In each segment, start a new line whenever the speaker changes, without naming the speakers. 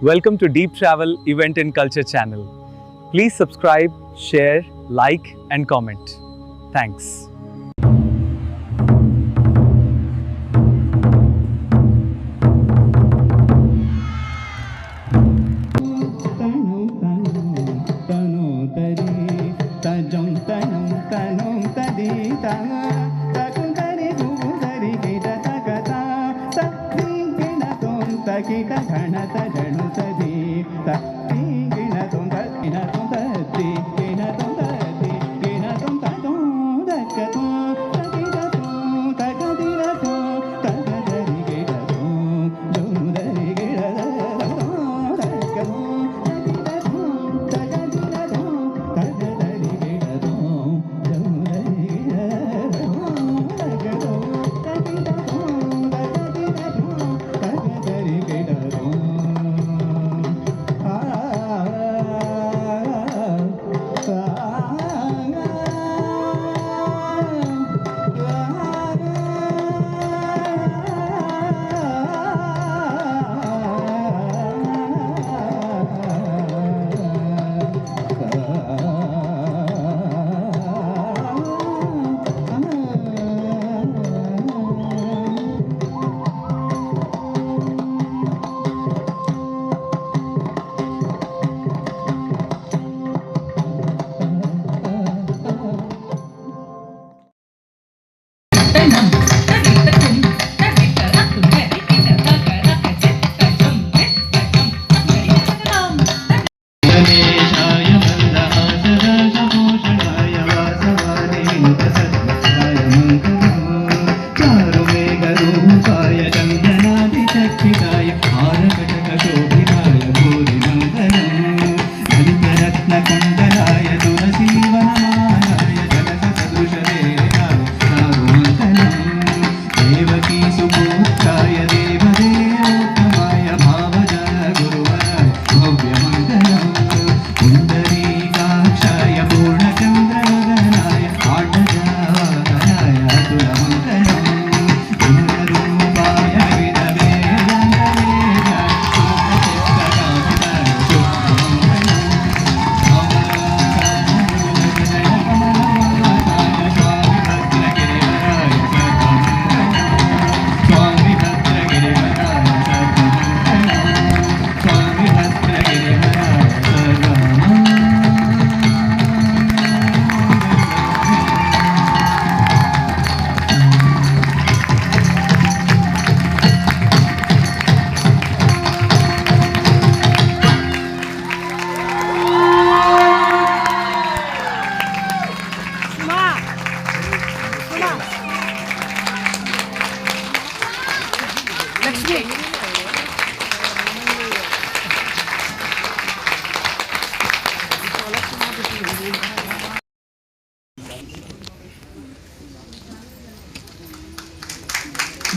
Welcome to Deep Travel Event and Culture channel. Please subscribe, share, like and comment. Thanks.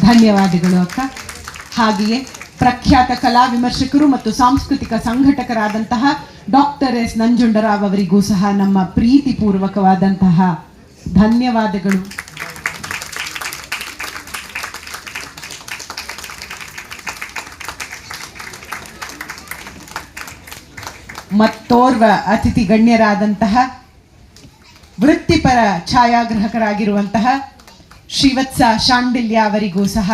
ಧನ್ಯವಾದಗಳು ಅಕ್ಕ. ಹಾಗೆಯೇ ಪ್ರಖ್ಯಾತ ಕಲಾ ವಿಮರ್ಶಕರು ಮತ್ತು ಸಾಂಸ್ಕೃತಿಕ ಸಂಘಟಕರಾದಂತಹ ಡಾಕ್ಟರ್ ಎಸ್ ನಂಜುಂಡರಾವ್ ಅವರಿಗೂ ಸಹ ನಮ್ಮ ಪ್ರೀತಿಪೂರ್ವಕವಾದಂತಹ ಧನ್ಯವಾದಗಳು. ಮತ್ತೋರ್ವ ಅತಿಥಿ ಗಣ್ಯರಾದಂತಹ ವೃತ್ತಿಪರ ಛಾಯಾಗ್ರಾಹಕರಾಗಿರುವಂತಹ ಶ್ರೀವತ್ಸ ಶಾಂಡಿಲ್ಯ ಅವರಿಗೂ ಸಹ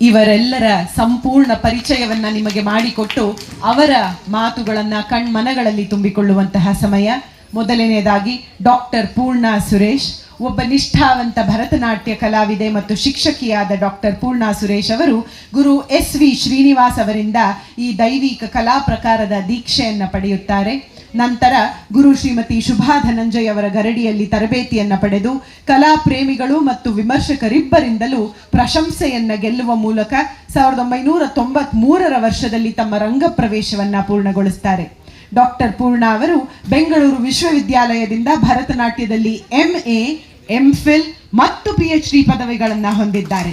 ಇವರೆಲ್ಲರ ಸಂಪೂರ್ಣ ಪರಿಚಯವನ್ನ ನಿಮಗೆ ಮಾಡಿಕೊಟ್ಟು ಅವರ ಮಾತುಗಳನ್ನ ಕಣ್ಮನಗಳಲ್ಲಿ ತುಂಬಿಕೊಳ್ಳುವಂತಹ ಸಮಯ. ಮೊದಲನೆಯದಾಗಿ ಡಾಕ್ಟರ್ ಪೂರ್ಣಾ ಸುರೇಶ್, ಒಬ್ಬ ನಿಷ್ಠಾವಂತ ಭರತನಾಟ್ಯ ಕಲಾವಿದೆ ಮತ್ತು ಶಿಕ್ಷಕಿಯಾದ ಡಾಕ್ಟರ್ ಪೂರ್ಣಾ ಸುರೇಶ್ ಅವರು ಗುರು SV ಶ್ರೀನಿವಾಸ್ ಅವರಿಂದ ಈ ದೈವಿಕ ಕಲಾ ಪ್ರಕಾರದ ದೀಕ್ಷೆಯನ್ನು ಪಡೆಯುತ್ತಾರೆ. ನಂತರ ಗುರು ಶ್ರೀಮತಿ ಶುಭಾ ಧನಂಜಯ್ ಅವರ ಗರಡಿಯಲ್ಲಿ ತರಬೇತಿಯನ್ನು ಪಡೆದು ಕಲಾ ಪ್ರೇಮಿಗಳು ಮತ್ತು ವಿಮರ್ಶಕರಿಬ್ಬರಿಂದಲೂ ಪ್ರಶಂಸೆಯನ್ನು ಗೆಲ್ಲುವ ಮೂಲಕ 1993 ವರ್ಷದಲ್ಲಿ ತಮ್ಮ ರಂಗ ಪ್ರವೇಶವನ್ನು ಪೂರ್ಣಗೊಳಿಸುತ್ತಾರೆ. ಡಾಕ್ಟರ್ ಪೂರ್ಣಾ ಅವರು ಬೆಂಗಳೂರು ವಿಶ್ವವಿದ್ಯಾಲಯದಿಂದ ಭರತನಾಟ್ಯದಲ್ಲಿ MA, MPhil ಮತ್ತು PhD ಪದವಿಗಳನ್ನು ಹೊಂದಿದ್ದಾರೆ.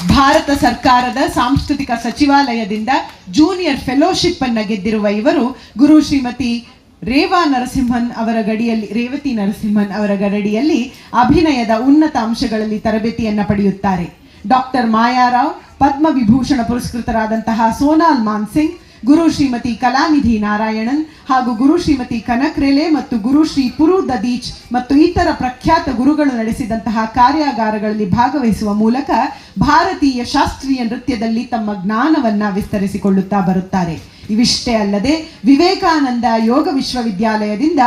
ಭಾರತ ಸರ್ಕಾರದ ಸಾಂಸ್ಕೃತಿಕ ಸಚಿವಾಲಯದಿಂದ ಜೂನಿಯರ್ ಫೆಲೋಶಿಪ್ ಅನ್ನು ಗೆದ್ದಿರುವ ಇವರು ಗುರು ಶ್ರೀಮತಿ ರೇವತಿ ನರಸಿಂಹನ್ ಅವರ ಗಡಿಯಲ್ಲಿ ಅಭಿನಯದ ಉನ್ನತ ಅಂಶಗಳಲ್ಲಿ ತರಬೇತಿಯನ್ನು ಪಡೆಯುತ್ತಾರೆ. ಡಾಕ್ಟರ್ ಮಾಯಾರಾವ್, ಪದ್ಮವಿಭೂಷಣ ಪುರಸ್ಕೃತರಾದಂತಹ ಸೋನಾಲ್ ಮಾನ್ಸಿಂಗ್, ಗುರು ಶ್ರೀಮತಿ ಕಲಾನಿಧಿ ನಾರಾಯಣನ್ ಹಾಗೂ ಗುರು ಶ್ರೀಮತಿ ಕನಕ್ರೆಲೆ ಮತ್ತು ಗುರು ಶ್ರೀ ಪುರು ದದೀಚ್ ಮತ್ತು ಇತರ ಪ್ರಖ್ಯಾತ ಗುರುಗಳು ನಡೆಸಿದಂತಹ ಕಾರ್ಯಾಗಾರಗಳಲ್ಲಿ ಭಾಗವಹಿಸುವ ಮೂಲಕ ಭಾರತೀಯ ಶಾಸ್ತ್ರೀಯ ನೃತ್ಯದಲ್ಲಿ ತಮ್ಮ ಜ್ಞಾನವನ್ನ ವಿಸ್ತರಿಸಿಕೊಳ್ಳುತ್ತಾ ಬರುತ್ತಾರೆ. ಇವಿಷ್ಟೇ ಅಲ್ಲದೆ ವಿವೇಕಾನಂದ ಯೋಗ ವಿಶ್ವವಿದ್ಯಾಲಯದಿಂದ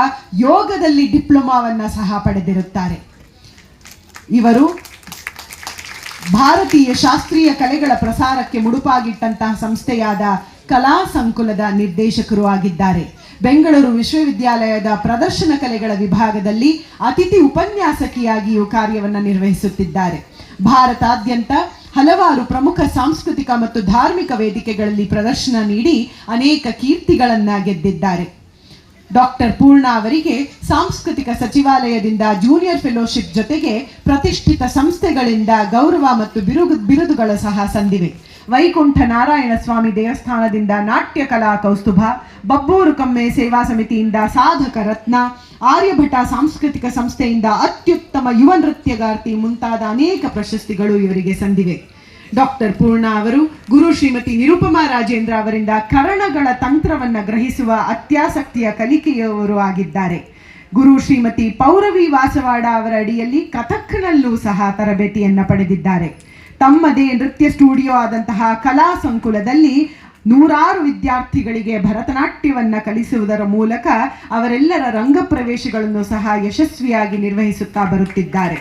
ಯೋಗದಲ್ಲಿ ಡಿಪ್ಲೊಮಾವನ್ನ ಸಹ ಪಡೆದಿರುತ್ತಾರೆ. ಇವರು ಭಾರತೀಯ ಶಾಸ್ತ್ರೀಯ ಕಲೆಗಳ ಪ್ರಸಾರಕ್ಕೆ ಮುಡುಪಾಗಿಟ್ಟಂತಹ ಸಂಸ್ಥೆಯಾದ ಕಲಾ ಸಂಕುಲದ ನಿರ್ದೇಶಕರು ಆಗಿದ್ದಾರೆ. ಬೆಂಗಳೂರು ವಿಶ್ವವಿದ್ಯಾಲಯದ ಪ್ರದರ್ಶನ ಕಲೆಗಳ ವಿಭಾಗದಲ್ಲಿ ಅತಿಥಿ ಉಪನ್ಯಾಸಕಿಯಾಗಿಯೂ ಕಾರ್ಯವನ್ನು ನಿರ್ವಹಿಸುತ್ತಿದ್ದಾರೆ. ಭಾರತಾದ್ಯಂತ ಹಲವಾರು ಪ್ರಮುಖ ಸಾಂಸ್ಕೃತಿಕ ಮತ್ತು ಧಾರ್ಮಿಕ ವೇದಿಕೆಗಳಲ್ಲಿ ಪ್ರದರ್ಶನ ನೀಡಿ ಅನೇಕ ಕೀರ್ತಿಗಳನ್ನ ಗೆದ್ದಿದ್ದಾರೆ. ಡಾಕ್ಟರ್ ಪೂರ್ಣ ಅವರಿಗೆ ಸಾಂಸ್ಕೃತಿಕ ಸಚಿವಾಲಯದಿಂದ ಜೂನಿಯರ್ ಫೆಲೋಶಿಪ್ ಜೊತೆಗೆ ಪ್ರತಿಷ್ಠಿತ ಸಂಸ್ಥೆಗಳಿಂದ ಗೌರವ ಮತ್ತು ಬಿರುದುಗಳು ಸಹ ಸಂದಿವೆ. ವೈಕುಂಠ ನಾರಾಯಣ ಸ್ವಾಮಿ ದೇವಸ್ಥಾನದಿಂದ ನಾಟ್ಯ ಕಲಾ ಕೌಸ್ತುಭ, ಬಬ್ಬೂರು ಕಮ್ಮೆ ಸೇವಾ ಸಮಿತಿಯಿಂದ ಸಾಧಕ ರತ್ನ, ಆರ್ಯಭಟ ಸಾಂಸ್ಕೃತಿಕ ಸಂಸ್ಥೆಯಿಂದ ಅತ್ಯುತ್ತಮ ಯುವ ನೃತ್ಯಗಾರ್ತಿ ಮುಂತಾದ ಅನೇಕ ಪ್ರಶಸ್ತಿಗಳು ಇವರಿಗೆ ಸಂದಿವೆ. ಡಾಕ್ಟರ್ ಪೂರ್ಣ ಅವರು ಗುರು ಶ್ರೀಮತಿ ನಿರುಪಮಾ ರಾಜೇಂದ್ರ ಅವರಿಂದ ಕರಣಗಳ ತಂತ್ರವನ್ನ ಗ್ರಹಿಸುವ ಅತ್ಯಾಸಕ್ತಿಯ ಕಲಿಕೆಯವರು ಆಗಿದ್ದಾರೆ. ಗುರು ಶ್ರೀಮತಿ ಪೌರವಿ ವಾಸವಾಡ ಅವರ ಅಡಿಯಲ್ಲಿ ಕಥಕ್ನಲ್ಲೂ ಸಹ ತರಬೇತಿಯನ್ನ ಪಡೆದಿದ್ದಾರೆ. ತಮ್ಮದೇ ನೃತ್ಯ ಸ್ಟುಡಿಯೋ ಆದಂತಹ ಕಲಾ ಸಂಕುಲದಲ್ಲಿ ನೂರಾರು ವಿದ್ಯಾರ್ಥಿಗಳಿಗೆ ಭರತನಾಟ್ಯವನ್ನ ಕಲಿಸುವುದರ ಮೂಲಕ ಅವರೆಲ್ಲರ ರಂಗಪ್ರವೇಶಗಳನ್ನು ಸಹ ಯಶಸ್ವಿಯಾಗಿ ನಿರ್ವಹಿಸುತ್ತಾ ಬರುತ್ತಿದ್ದಾರೆ.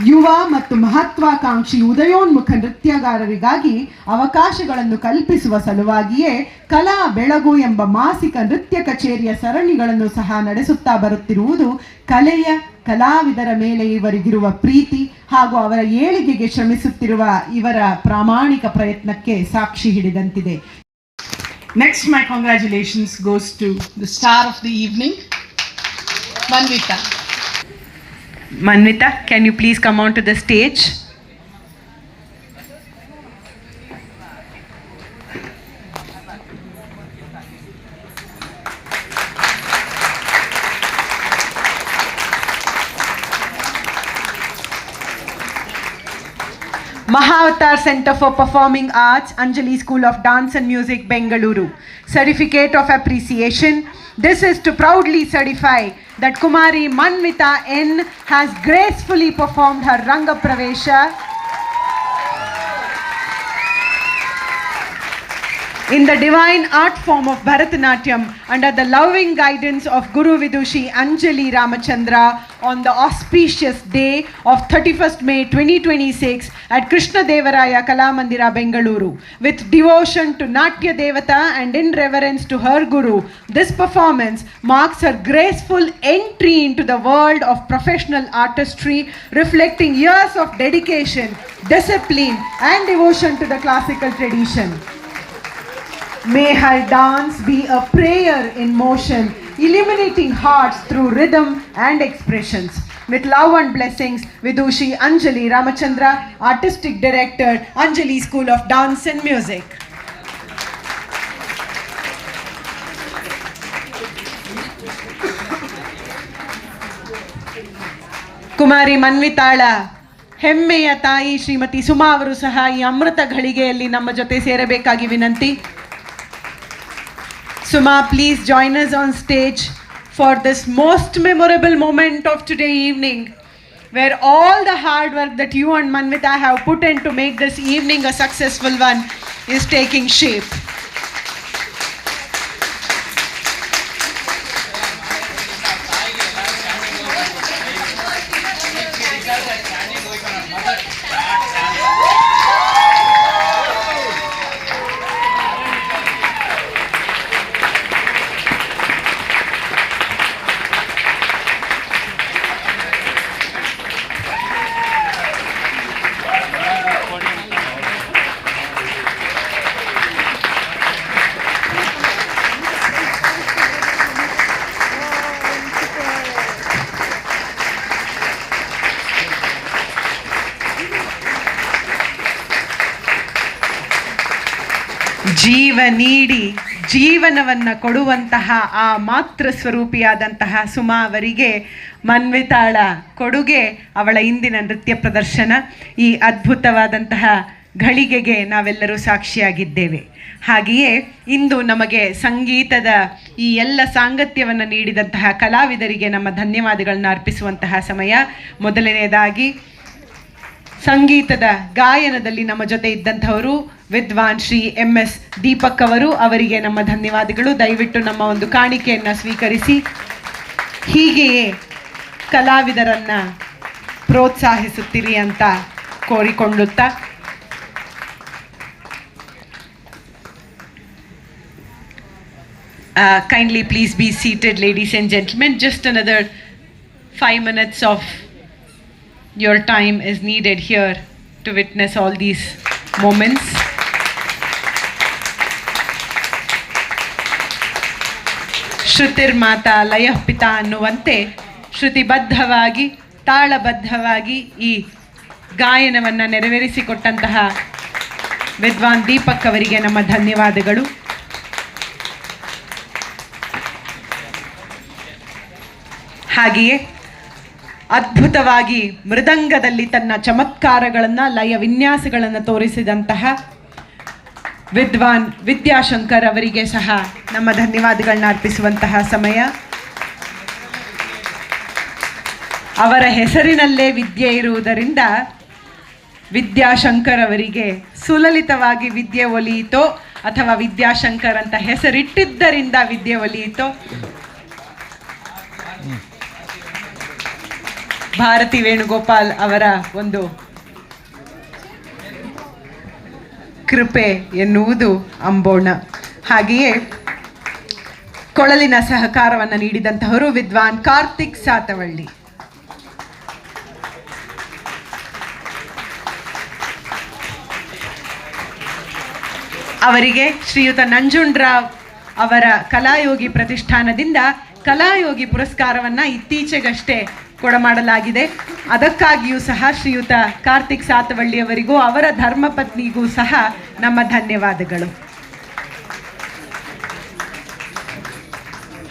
ಯುವ ಮತ್ತು ಮಹತ್ವಾಕಾಂಕ್ಷಿ ಉದಯೋನ್ಮುಖ ನೃತ್ಯಗಾರರಿಗಾಗಿ ಅವಕಾಶಗಳನ್ನು ಕಲ್ಪಿಸುವ ಸಲುವಾಗಿಯೇ ಕಲಾ ಬೆಳಗು ಎಂಬ ಮಾಸಿಕ ನೃತ್ಯ ಕಚೇರಿಯ ಸರಣಿಗಳನ್ನು ಸಹ ನಡೆಸುತ್ತಾ ಬರುತ್ತಿರುವುದು ಕಲೆಯ ಕಲಾವಿದರ ಮೇಲೆ ಇವರಿಗಿರುವ ಪ್ರೀತಿ ಹಾಗೂ ಅವರ ಏಳಿಗೆಗೆ ಶ್ರಮಿಸುತ್ತಿರುವ ಇವರ ಪ್ರಾಮಾಣಿಕ ಪ್ರಯತ್ನಕ್ಕೆ ಸಾಕ್ಷಿ ಹಿಡಿದಂತಿದೆ.
Next, my congratulations goes to the star of the evening, Manvita.
Manvita, can you please come on to the stage? Mahavatar Center for Performing Arts, Anjali School of Dance and Music, Bengaluru. Certificate of Appreciation. This is to proudly certify that Kumari Manvita N has gracefully performed her Ranga Pravesha in the divine art form of Bharatanatyam under the loving guidance of Guru Vidushi Anjali Ramachandra on the auspicious day of 31st May 2026 at Krishna Devaraya Kalamandira, Bengaluru. With devotion to Natya Devata and in reverence to her Guru, this performance marks her graceful entry into the world of professional artistry, reflecting years of dedication, discipline and devotion to the classical tradition. May her dance be a prayer in motion, illuminating hearts through rhythm and expressions. With love and blessings, Vidushi Anjali Ramachandra, Artistic Director, Anjali School of Dance and Music. ಕುಮಾರಿ ಮನ್ವಿತಾಳ ಹೆಮ್ಮೆಯ ತಾಯಿ ಶ್ರೀಮತಿ ಸುಮಾ ಅವರು ಸಹ ಈ ಅಮೃತ ಘಳಿಗೆಯಲ್ಲಿ ನಮ್ಮ ಜೊತೆ ಸೇರಬೇಕಾಗಿ ವಿನಂತಿ. Suma, please join us on stage for this most memorable moment of today evening, where all the hard work that you and Manvita have put in to make this evening a successful one is taking shape. ಜೀವ ನೀಡಿ ಜೀವನವನ್ನು ಕೊಡುವಂತಹ ಆ ಮಾತೃ ಸ್ವರೂಪಿಯಾದಂತಹ ಸುಮಾ ಅವರಿಗೆ ಮನ್ವಿತಾಳ ಕೊಡುಗೆ ಅವಳ ಇಂದಿನ ನೃತ್ಯ ಪ್ರದರ್ಶನ. ಈ ಅದ್ಭುತವಾದಂತಹ ಘಳಿಗೆಗೆ ನಾವೆಲ್ಲರೂ ಸಾಕ್ಷಿಯಾಗಿದ್ದೇವೆ. ಹಾಗೆಯೇ ಇಂದು ನಮಗೆ ಸಂಗೀತದ ಈ ಎಲ್ಲ ಸಾಂಗತ್ಯವನ್ನು ನೀಡಿದಂತಹ ಕಲಾವಿದರಿಗೆ ನಮ್ಮ ಧನ್ಯವಾದಗಳನ್ನ ಅರ್ಪಿಸುವಂತಹ ಸಮಯ. ಮೊದಲನೆಯದಾಗಿ ಸಂಗೀತದ ಗಾಯನದಲ್ಲಿ ನಮ್ಮ ಜೊತೆ ಇದ್ದಂಥವರು ವಿದ್ವಾನ್ ಶ್ರೀ MS ದೀಪಕ್ ಅವರಿಗೆ ನಮ್ಮ ಧನ್ಯವಾದಗಳು. ದಯವಿಟ್ಟು ನಮ್ಮ ಒಂದು ಕಾಣಿಕೆಯನ್ನು ಸ್ವೀಕರಿಸಿ ಹೀಗೆಯೇ ಕಲಾವಿದರನ್ನು ಪ್ರೋತ್ಸಾಹಿಸುತ್ತೀರಿ ಅಂತ ಕೋರಿಕೊಳ್ಳುತ್ತಾ kindly please be seated, ladies and gentlemen. Just another 5 minutes of your time is needed here to witness all these moments. ಶ್ರುತಿರ್ ಮಾತಾ ಲಯಃ ಪಿತಾ ಅನ್ನುವಂತೆ ಶ್ರುತಿಬದ್ಧವಾಗಿ ತಾಳಬದ್ಧವಾಗಿ ಈ ಗಾಯನವನ್ನು ನೆರವೇರಿಸಿಕೊಟ್ಟಂತಹ ವಿದ್ವಾನ್ ದೀಪಕ್ ಅವರಿಗೆ ನಮ್ಮ ಧನ್ಯವಾದಗಳು. ಹಾಗೆಯೇ ಅದ್ಭುತವಾಗಿ ಮೃದಂಗದಲ್ಲಿ ತನ್ನ ಚಮತ್ಕಾರಗಳನ್ನು ಲಯ ವಿನ್ಯಾಸಗಳನ್ನು ತೋರಿಸಿದಂತಹ ವಿದ್ವಾನ್ ವಿದ್ಯಾಶಂಕರ್ ಅವರಿಗೆ ಸಹ ನಮ್ಮ ಧನ್ಯವಾದಗಳನ್ನ ಅರ್ಪಿಸುವಂತಹ ಸಮಯ. ಅವರ ಹೆಸರಿನಲ್ಲೇ ವಿದ್ಯೆ ಇರುವುದರಿಂದ ವಿದ್ಯಾಶಂಕರ್ ಅವರಿಗೆ ಸುಲಲಿತವಾಗಿ ವಿದ್ಯೆ ಒಲಿಯಿತೋ ಅಥವಾ ವಿದ್ಯಾಶಂಕರ್ ಅಂತ ಹೆಸರಿಟ್ಟಿದ್ದರಿಂದ ವಿದ್ಯೆ ಒಲಿಯಿತೋ, ಭಾರತಿ ವೇಣುಗೋಪಾಲ್ ಅವರ ಒಂದು ಕೃಪೆ ಎನ್ನುವುದು ಅಂಬೋಣ. ಹಾಗೆಯೇ ಕೊಳಲಿನ ಸಹಕಾರವನ್ನು ನೀಡಿದಂತಹವರು ವಿದ್ವಾನ್ ಕಾರ್ತಿಕ್ ಸಾತವಳ್ಳಿ. ಅವರಿಗೆ ಶ್ರೀಯುತ ನಂಜುಂಡರಾವ್ ಅವರ ಕಲಾಯೋಗಿ ಪ್ರತಿಷ್ಠಾನದಿಂದ ಕಲಾಯೋಗಿ ಪುರಸ್ಕಾರವನ್ನು ಇತ್ತೀಚೆಗಷ್ಟೇ ಕೊಡಮಾಡಲಾಗಿದೆ. ಅದಕ್ಕಾಗಿಯೂ ಸಹ ಶ್ರೀಯುತ ಕಾರ್ತಿಕ್ ಸಾತವಳ್ಳಿ ಅವರಿಗೂ ಅವರ ಧರ್ಮಪತ್ನಿಗೂ ಸಹ ನಮ್ಮ ಧನ್ಯವಾದಗಳು.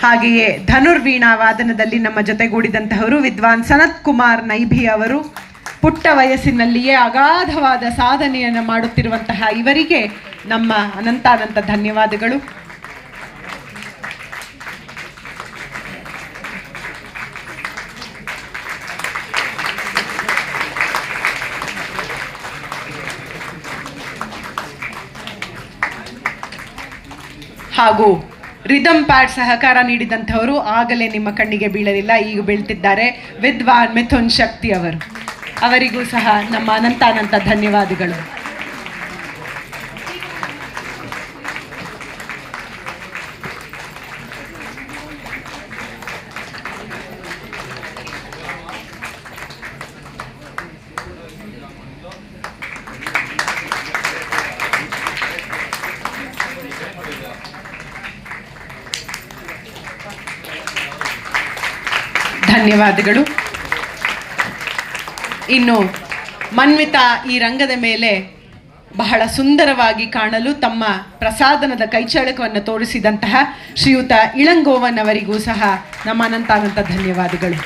ಹಾಗೆಯೇ ಧನುರ್ವೀಣಾ ವಾದನದಲ್ಲಿ ನಮ್ಮ ಜೊತೆಗೂಡಿದಂತಹವರು ವಿದ್ವಾನ್ ಸನತ್ ಕುಮಾರ್ ನೈಭಿ ಅವರು. ಪುಟ್ಟ ವಯಸ್ಸಿನಲ್ಲಿಯೇ ಅಗಾಧವಾದ ಸಾಧನೆಯನ್ನು ಮಾಡುತ್ತಿರುವಂತಹ ಇವರಿಗೆ ನಮ್ಮ ಅನಂತಾನಂತ ಧನ್ಯವಾದಗಳು. ಹಾಗೂ ರಿದಮ್ ಪ್ಯಾಡ್ ಸಹಕಾರ ನೀಡಿದಂಥವರು ಆಗಲೇ ನಿಮ್ಮ ಕಣ್ಣಿಗೆ ಬೀಳಲಿಲ್ಲ, ಈಗ ಬೀಳ್ತಿದ್ದಾರೆ, ವಿದ್ವಾನ್ ಮಿಥುನ್ ಶಕ್ತಿ ಅವರಿಗೂ ಸಹ ನಮ್ಮ ಅನಂತಾನಂತ ಧನ್ಯವಾದಗಳು. ಧನ್ಯವಾದಗಳು. ಇನ್ನು ಮನ್ವಿತಾ ಈ ರಂಗದ ಮೇಲೆ ಬಹಳ ಸುಂದರವಾಗಿ ಕಾಣಲು ತಮ್ಮ ಪ್ರಸಾದನದ ಕೈಚಳಕವನ್ನು ತೋರಿಸಿದಂತಹ ಶ್ರೀಯುತ ಇಳಂಗೋವನ್ ಅವರಿಗೂ ಸಹ ನಮ್ಮ ಅನಂತಾನಂತ ಧನ್ಯವಾದಗಳು.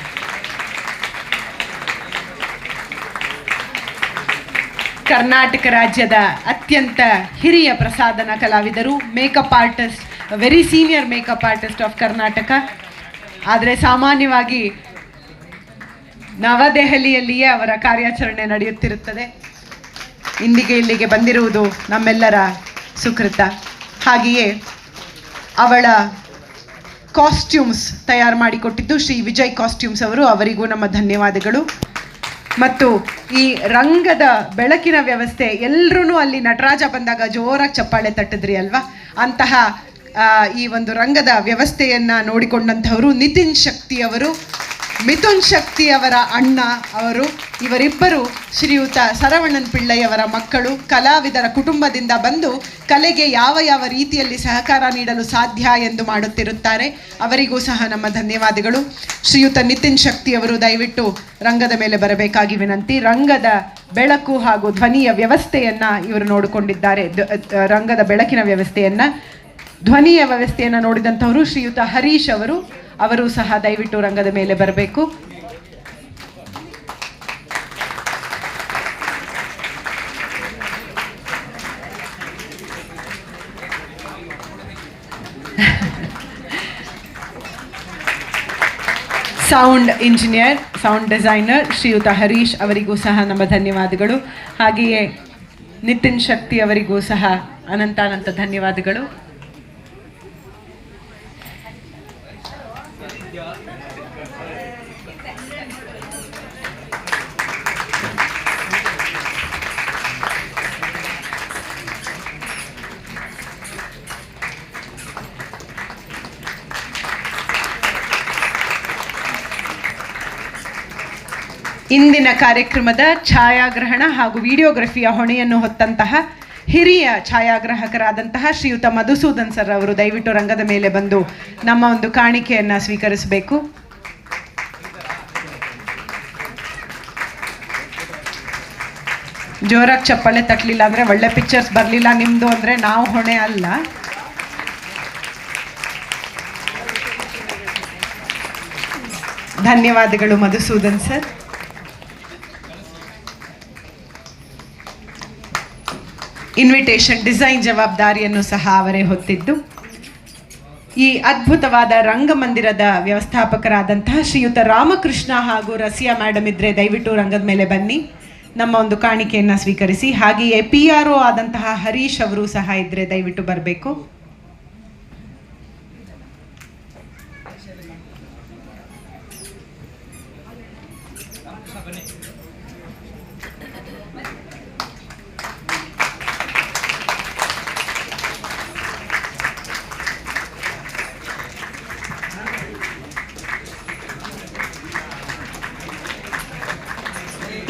ಕರ್ನಾಟಕ ರಾಜ್ಯದ ಅತ್ಯಂತ ಹಿರಿಯ ಪ್ರಸಾದನ ಕಲಾವಿದರು, makeup artist, very senior makeup artist of Karnataka. ಆದರೆ ಸಾಮಾನ್ಯವಾಗಿ ನವದೆಹಲಿಯಲ್ಲಿಯೇ ಅವರ ಕಾರ್ಯಾಚರಣೆ ನಡೆಯುತ್ತಿರುತ್ತದೆ. ಇಲ್ಲಿಗೆ ಬಂದಿರುವುದು ನಮ್ಮೆಲ್ಲರ ಸುಕೃತ. ಹಾಗೆಯೇ ಅವಳ ಕಾಸ್ಟ್ಯೂಮ್ಸ್ ತಯಾರು ಮಾಡಿಕೊಟ್ಟಿದ್ದು ಶ್ರೀ ವಿಜಯ್ ಕಾಸ್ಟ್ಯೂಮ್ಸ್ ಅವರಿಗೂ ನಮ್ಮ ಧನ್ಯವಾದಗಳು. ಮತ್ತು ಈ ರಂಗದ ಬೆಳಕಿನ ವ್ಯವಸ್ಥೆ, ಎಲ್ಲರೂ ಅಲ್ಲಿ ನಟರಾಜ ಬಂದಾಗ ಜೋರಾಗಿ ಚಪ್ಪಾಳೆ ತಟ್ಟಿದ್ರಿ ಅಲ್ವಾ, ಅಂತಹ ಈ ಒಂದು ರಂಗದ ವ್ಯವಸ್ಥೆಯನ್ನು ನೋಡಿಕೊಂಡಂಥವರು ನಿತಿನ್ ಶಕ್ತಿ ಅವರು. ಮಿಥುನ್ ಶಕ್ತಿ ಅವರ ಅಣ್ಣ ಅವರು. ಇವರಿಬ್ಬರು ಶ್ರೀಯುತ ಸರವಣ್ಣನ್ ಪಿಳ್ಳೈಯವರ ಮಕ್ಕಳು. ಕಲಾವಿದರ ಕುಟುಂಬದಿಂದ ಬಂದು ಕಲೆಗೆ ಯಾವ ಯಾವ ರೀತಿಯಲ್ಲಿ ಸಹಕಾರ ನೀಡಲು ಸಾಧ್ಯ ಎಂದು ಮಾಡುತ್ತಿರುತ್ತಾರೆ. ಅವರಿಗೂ ಸಹ ನಮ್ಮ ಧನ್ಯವಾದಗಳು. ಶ್ರೀಯುತ ನಿತಿನ್ ಶಕ್ತಿ ಅವರು ದಯವಿಟ್ಟು ರಂಗದ ಮೇಲೆ ಬರಬೇಕಾಗಿ ವಿನಂತಿ. ರಂಗದ ಬೆಳಕು ಹಾಗೂ ಧ್ವನಿಯ ವ್ಯವಸ್ಥೆಯನ್ನು ಇವರು ನೋಡಿಕೊಂಡಿದ್ದಾರೆ. ರಂಗದ ಬೆಳಕಿನ ವ್ಯವಸ್ಥೆಯನ್ನು, ಧ್ವನಿಯ ವ್ಯವಸ್ಥೆಯನ್ನು ನೋಡಿದಂಥವರು ಶ್ರೀಯುತ ಹರೀಶ್ ಅವರು ಸಹ ದಯವಿಟ್ಟು ರಂಗದ ಮೇಲೆ ಬರಬೇಕು. ಸೌಂಡ್ ಇಂಜಿನಿಯರ್, ಸೌಂಡ್ ಡಿಸೈನರ್ ಶ್ರೀಯುತ ಹರೀಶ್ ಅವರಿಗೂ ಸಹ ನಮ್ಮ ಧನ್ಯವಾದಗಳು. ಹಾಗೆಯೇ ನಿತಿನ್ ಶಕ್ತಿ ಅವರಿಗೂ ಸಹ ಅನಂತ ಧನ್ಯವಾದಗಳು. ಇಂದಿನ ಕಾರ್ಯಕ್ರಮದ ಛಾಯಾಗ್ರಹಣ ಹಾಗೂ ವಿಡಿಯೋಗ್ರಫಿಯ ಹೊಣೆಯನ್ನು ಹೊತ್ತಂತಹ ಹಿರಿಯ ಛಾಯಾಗ್ರಾಹಕರಾದಂತಹ ಶ್ರೀಯುತ ಮಧುಸೂದನ್ ಸರ್ ಅವರು ದಯವಿಟ್ಟು ರಂಗದ ಮೇಲೆ ಬಂದು ನಮ್ಮ ಒಂದು ಕಾಣಿಕೆಯನ್ನು ಸ್ವೀಕರಿಸಬೇಕು. ಜೋರಾಗಿ ಚಪ್ಪಾಳೆ ತಟ್ಟಲಿಲ್ಲ ಅಂದರೆ ಒಳ್ಳೆ ಪಿಕ್ಚರ್ಸ್ ಬರಲಿಲ್ಲ ನಿಮ್ಮದು ಅಂದರೆ ನಾವು ಹೊಣೆ ಅಲ್ಲ. ಧನ್ಯವಾದಗಳು ಮಧುಸೂದನ್ ಸರ್. ಇನ್ವಿಟೇಷನ್ ಡಿಸೈನ್ ಜವಾಬ್ದಾರಿಯನ್ನು ಸಹ ಅವರೇ ಹೊತ್ತಿದ್ದು ಈ ಅದ್ಭುತವಾದ ರಂಗಮಂದಿರದ ವ್ಯವಸ್ಥಾಪಕರಾದಂತಹ ಶ್ರೀಯುತ ರಾಮಕೃಷ್ಣ ಹಾಗೂ ರಸಿಯಾ ಮೇಡಮ್ ಇದ್ರೆ ದಯವಿಟ್ಟು ರಂಗದ ಮೇಲೆ ಬನ್ನಿ, ನಮ್ಮ ಒಂದು ಕಾಣಿಕೆಯನ್ನು ಸ್ವೀಕರಿಸಿ. ಹಾಗೆಯೇ PRO ಆದಂತಹ ಹರೀಶ್ ಅವರು ಸಹ ಇದ್ರೆ ದಯವಿಟ್ಟು ಬರಬೇಕು.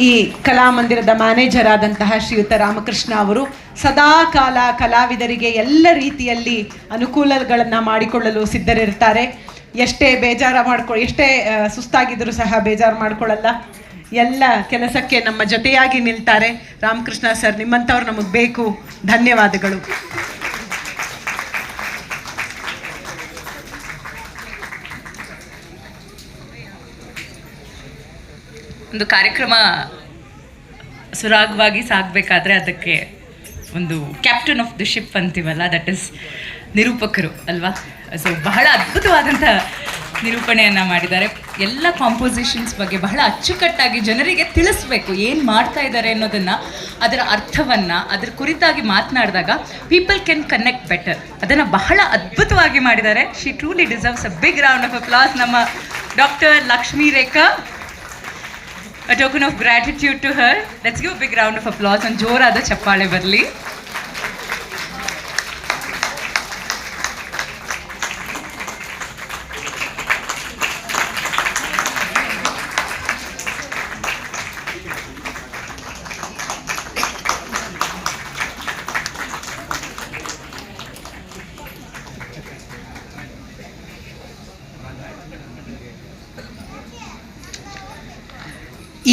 ಈ ಕಲಾಮಂದಿರದ ಮ್ಯಾನೇಜರ್ ಆದಂತಹ ಶ್ರೀಯುತ ರಾಮಕೃಷ್ಣ ಅವರು ಸದಾ ಕಾಲ ಕಲಾವಿದರಿಗೆ ಎಲ್ಲ ರೀತಿಯಲ್ಲಿ ಅನುಕೂಲಗಳನ್ನು ಮಾಡಿಕೊಳ್ಳಲು ಸಿದ್ಧರಿರ್ತಾರೆ. ಎಷ್ಟೇ ಎಷ್ಟೇ ಸುಸ್ತಾಗಿದ್ದರೂ ಸಹ ಬೇಜಾರು ಮಾಡಿಕೊಳ್ಳಲ್ಲ. ಎಲ್ಲ ಕೆಲಸಕ್ಕೆ ನಮ್ಮ ಜೊತೆಯಾಗಿ ನಿಲ್ತಾರೆ. ರಾಮಕೃಷ್ಣ ಸರ್, ನಿಮ್ಮಂಥವ್ರು ನಮಗೆ ಬೇಕು. ಧನ್ಯವಾದಗಳು.
ಒಂದು ಕಾರ್ಯಕ್ರಮ ಸುರಾಗವಾಗಿ ಸಾಗಬೇಕಾದ್ರೆ ಅದಕ್ಕೆ ಒಂದು ಕ್ಯಾಪ್ಟನ್ ಆಫ್ ದಿ ಶಿಪ್ ಅಂತೀವಲ್ಲ, ದಟ್ ಇಸ್ ನಿರೂಪಕರು ಅಲ್ವಾ. ಸೊ ಬಹಳ ಅದ್ಭುತವಾದಂಥ ನಿರೂಪಣೆಯನ್ನು ಮಾಡಿದ್ದಾರೆ. ಎಲ್ಲ ಕಾಂಪೋಸಿಷನ್ಸ್ ಬಗ್ಗೆ ಬಹಳ ಅಚ್ಚುಕಟ್ಟಾಗಿ ಜನರಿಗೆ ತಿಳಿಸ್ಬೇಕು ಏನು ಮಾಡ್ತಾ ಇದ್ದಾರೆ ಅನ್ನೋದನ್ನು, ಅದರ ಅರ್ಥವನ್ನು, ಅದರ ಕುರಿತಾಗಿ ಮಾತನಾಡಿದಾಗ ಪೀಪಲ್ ಕ್ಯಾನ್ ಕನೆಕ್ಟ್ ಬೆಟರ್. ಅದನ್ನು ಬಹಳ ಅದ್ಭುತವಾಗಿ ಮಾಡಿದ್ದಾರೆ. She truly deserves a big round of applause. ನಮ್ಮ doctor Lakshmi Rekha, a token of gratitude to her. Let's give a big round of applause and ಜೋರಾದ ಚಪ್ಪಾಳೆ ಬರಲಿ.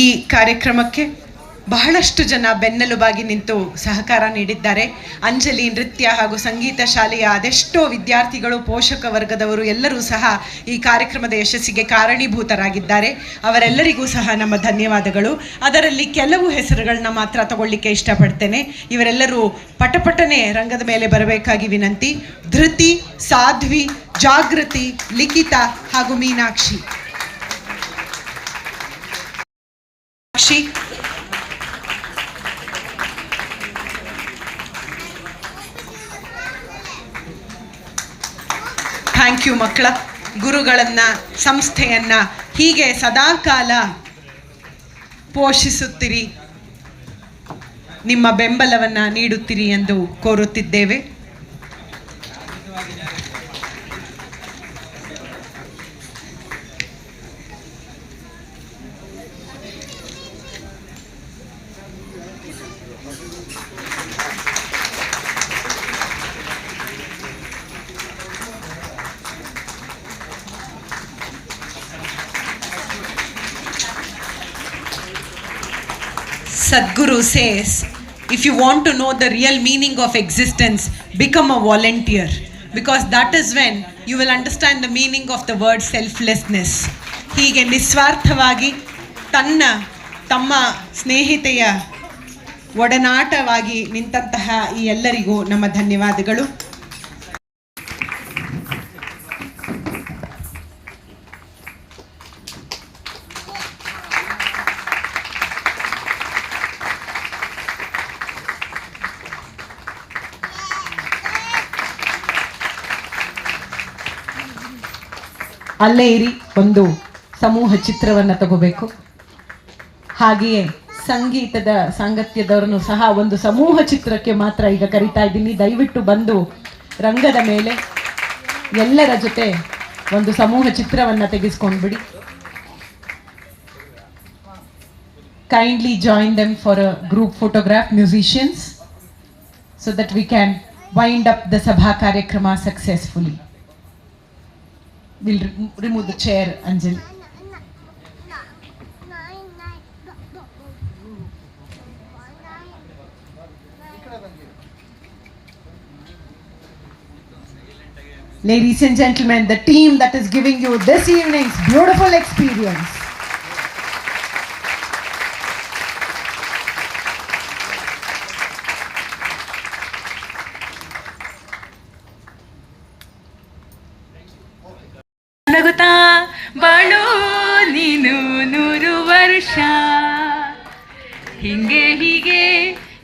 ಈ ಕಾರ್ಯಕ್ರಮಕ್ಕೆ ಬಹಳಷ್ಟು ಜನ ಬೆನ್ನೆಲುಬಾಗಿ ನಿಂತು ಸಹಕಾರ ನೀಡಿದ್ದಾರೆ. ಅಂಜಲಿ ನೃತ್ಯ ಹಾಗೂ ಸಂಗೀತ ಶಾಲೆಯ ಅದೆಷ್ಟೋ ವಿದ್ಯಾರ್ಥಿಗಳು, ಪೋಷಕ ವರ್ಗದವರು ಎಲ್ಲರೂ ಸಹ ಈ ಕಾರ್ಯಕ್ರಮದ ಯಶಸ್ಸಿಗೆ ಕಾರಣೀಭೂತರಾಗಿದ್ದಾರೆ. ಅವರೆಲ್ಲರಿಗೂ ಸಹ ನಮ್ಮ ಧನ್ಯವಾದಗಳು. ಅದರಲ್ಲಿ ಕೆಲವು ಹೆಸರುಗಳನ್ನ ಮಾತ್ರ ತಗೊಳ್ಳಿಕ್ಕೆ ಇಷ್ಟಪಡ್ತೇನೆ. ಇವರೆಲ್ಲರೂ ಪಟಪಟನೆ ರಂಗದ ಮೇಲೆ ಬರಬೇಕಾಗಿ ವಿನಂತಿ. ಧೃತಿ, ಸಾಧ್ವಿ, ಜಾಗೃತಿ, ಲಿಖಿತಾ ಹಾಗೂ ಮೀನಾಕ್ಷಿ. ಥ್ಯಾಂಕ್ ಯು ಮಕ್ಕಳ. ಗುರುಗಳನ್ನ, ಸಂಸ್ಥೆಯನ್ನ ಹೀಗೆ ಸದಾಕಾಲ ಪೋಷಿಸುತ್ತೀರಿ, ನಿಮ್ಮ ಬೆಂಬಲವನ್ನ ನೀಡುತ್ತೀರಿ ಎಂದು ಕೋರುತ್ತಿದ್ದೇವೆ. Sadhguru says, if you want to know the real meaning of existence, become a volunteer. Because that is when you will understand the meaning of the word selflessness. ಹೀಗೆ ನಿಸ್ವಾರ್ಥವಾಗಿ ತಮ್ಮ ಸ್ನೇಹಿತೆಯ ಒಡನಾಟವಾಗಿ ನಿಂತಹ ಈ ಎಲ್ಲರಿಗೂ ನಮ್ಮ ಧನ್ಯವಾದಗಳು. ಅಲ್ಲೇ ಇರಿ, ಒಂದು ಸಮೂಹ ಚಿತ್ರವನ್ನು ತಗೋಬೇಕು. ಹಾಗೆಯೇ ಸಂಗೀತದ ಸಾಂಗತ್ಯದವರನ್ನು ಸಹ ಒಂದು ಸಮೂಹ ಚಿತ್ರಕ್ಕೆ ಮಾತ್ರ ಈಗ ಕರಿತಾ ಇದ್ದೀನಿ. ದಯವಿಟ್ಟು ಬಂದು ರಂಗದ ಮೇಲೆ ಎಲ್ಲರ ಜೊತೆ ಒಂದು ಸಮೂಹ ಚಿತ್ರವನ್ನು ತೆಗೆಸ್ಕೊಂಡ್ಬಿಡಿ. Kindly join them for a group photograph, musicians, so that we can wind up the sabha ಕಾರ್ಯಕ್ರಮ successfully. We'll remove the chair, Anjali. Ladies and gentlemen, the team that is giving you this evening's beautiful experience.
ನಗುತ್ತಾ ಬಾಳು ನೀನು 100 ವರ್ಷ, ಹೀಗೆ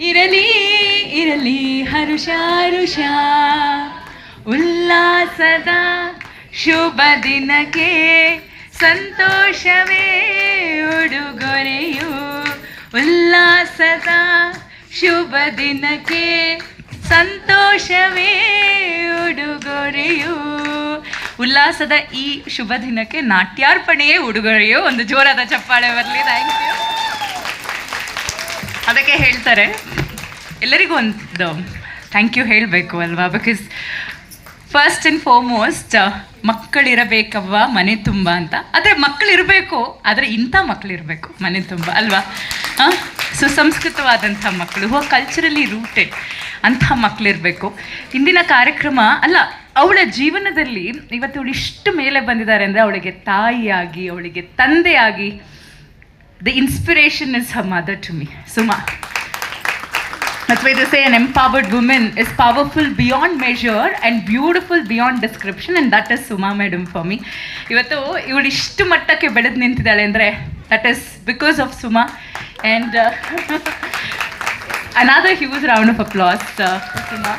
ಇರಲಿ ಇರಲಿ ಹರುಷ ಹರುಷ. ಉಲ್ಲಾಸದ ಶುಭ ದಿನಕ್ಕೆ ಸಂತೋಷವೇ ಉಡುಗೊರೆಯು. ಉಲ್ಲಾಸದ ಶುಭ ದಿನಕ್ಕೆ ಸಂತೋಷವೇ ಉಡುಗೊರೆಯು. ಉಲ್ಲಾಸದ ಈ ಶುಭ ದಿನಕ್ಕೆ ನಾಟ್ಯಾರ್ಪಣೆಯೇ ಉಡುಗೊರೆಯೋ. ಒಂದು ಜೋರಾದ ಚಪ್ಪಾಳೆ ಬರಲಿ. Thank you. ಅದಕ್ಕೆ ಹೇಳ್ತಾರೆ ಎಲ್ಲರಿಗೂ ಒಂದು ಥ್ಯಾಂಕ್ ಯು ಹೇಳಬೇಕು ಅಲ್ವಾ. ಬಿಕಾಸ್ ಫಸ್ಟ್ ಆ್ಯಂಡ್ ಫಾರ್ಮೋಸ್ಟ್ ಮಕ್ಕಳಿರಬೇಕವ್ವ ಮನೆ ತುಂಬ ಅಂತ. ಆದರೆ ಮಕ್ಕಳಿರಬೇಕು, ಆದರೆ ಇಂಥ ಮಕ್ಕಳಿರಬೇಕು ಮನೆ ತುಂಬ ಅಲ್ವಾ. ಸುಸಂಸ್ಕೃತವಾದಂಥ ಮಕ್ಕಳು, ಹೂ ಕಲ್ಚರಲಿ ರೂಟೆಡ್ ಅಂಥ ಮಕ್ಕಳಿರಬೇಕು. ಇಂದಿನ ಕಾರ್ಯಕ್ರಮ ಅಲ್ಲ, ಅವಳ ಜೀವನದಲ್ಲಿ ಇವತ್ತು ಅವಳು ಇಷ್ಟು ಮೇಲೆ ಬಂದಿದ್ದಾರೆ ಅಂದರೆ ಅವಳಿಗೆ ತಾಯಿಯಾಗಿ, ಅವಳಿಗೆ ತಂದೆಯಾಗಿ, the inspiration is her mother to me, Suma. That's why they say an empowered woman is powerful beyond measure and beautiful beyond description, and that is Suma madam for me. ಇವತ್ತು ಇವಳು ಇಷ್ಟು ಮಟ್ಟಕ್ಕೆ ಬೆಳೆದು ನಿಂತಿದ್ದಾಳೆ ಅಂದರೆ that is because of Suma. And another huge round of applause for Suma.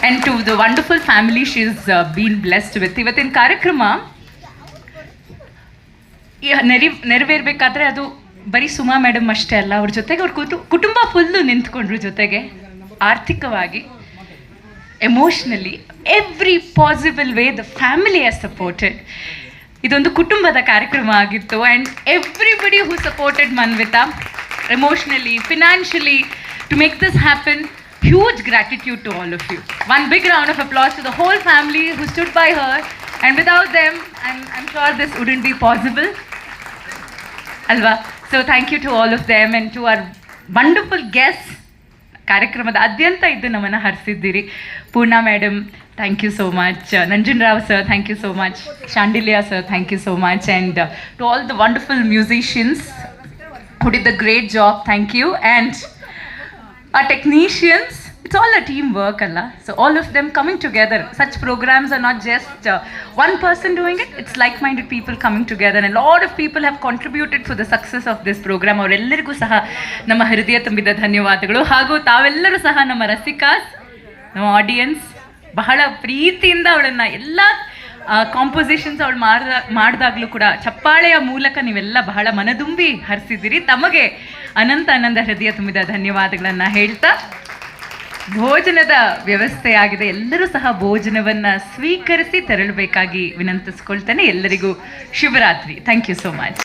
And to the wonderful family she's been blessed with. ಇವತ್ತಿನ ಕಾರ್ಯಕ್ರಮ ನೆರವೇರಬೇಕಾದ್ರೆ ಅದು ಬರೀ ಸುಮಾ ಮೇಡಮ್ ಅಷ್ಟೇ ಅಲ್ಲ, ಅವ್ರ ಜೊತೆಗೆ ಅವ್ರ ಕುಟುಂಬ ಫುಲ್ಲು ನಿಂತ್ಕೊಂಡ್ರು. ಜೊತೆಗೆ ಆರ್ಥಿಕವಾಗಿ, emotionally, every possible way the family has supported. ಇದೊಂದು ಕುಟುಂಬದ ಕಾರ್ಯಕ್ರಮ ಆಗಿತ್ತು. And everybody who supported Manvitha emotionally, financially to make this happen. Huge gratitude to all of you. One big round of applause to the whole family who stood by her, and without them I'm sure this wouldn't be possible. Alva. So thank you to all of them and to our wonderful guests. ಕಾರ್ಯಕ್ರಮದ ಅದ್ಯಂತ ಇದ್ದು ನಮ್ಮನ್ನು ಹರಿಸಿದ್ದೀರಿ. Poorna madam, thank you so much. Nanjan Rao sir, thank you so much. Shandilya sir, thank you so much. And to all the wonderful musicians who did the great job, thank you. And our technicians, it's all a teamwork, Allah. So all of them coming together. Such programs are not just one person doing it. It's like-minded people coming together. And a lot of people have contributed for the success of this program. ಅವರೆಲ್ಲರಿಗೂ ಸಹ ನಮ್ಮ ಹೃದಯ ತುಂಬಿದ ಧನ್ಯವಾದಗಳು. ಹಾಗೂ ತಾವೆಲ್ಲರೂ ಸಹ ನಮ್ಮ ರಸಿಕಾಸ್, ನಮ್ಮ ಆಡಿಯನ್ಸ್, ಬಹಳ ಪ್ರೀತಿಯಿಂದ ಅವಳನ್ನು ಎಲ್ಲ ಕಾಂಪೋಸಿಷನ್ಸ್ ಅವಳು ಮಾಡಿದಾಗಲೂ ಕೂಡ ಚಪ್ಪಾಳೆಯ ಮೂಲಕ ನೀವೆಲ್ಲ ಬಹಳ ಮನದುಂಬಿ ಹರಿಸಿದ್ದೀರಿ. ತಮಗೆ ಅನಂತ ಆನಂದ ಹೃದಯ ತುಂಬಿದ ಧನ್ಯವಾದಗಳನ್ನು ಹೇಳ್ತಾ, ಭೋಜನದ ವ್ಯವಸ್ಥೆ ಆಗಿದೆ. ಎಲ್ಲರೂ ಸಹ ಭೋಜನವನ್ನು ಸ್ವೀಕರಿಸಿ ತೆರಳಬೇಕಾಗಿ ವಿನಂತಿಸ್ಕೊಳ್ತೇನೆ. ಎಲ್ಲರಿಗೂ ಶುಭರಾತ್ರಿ. Thank you so much.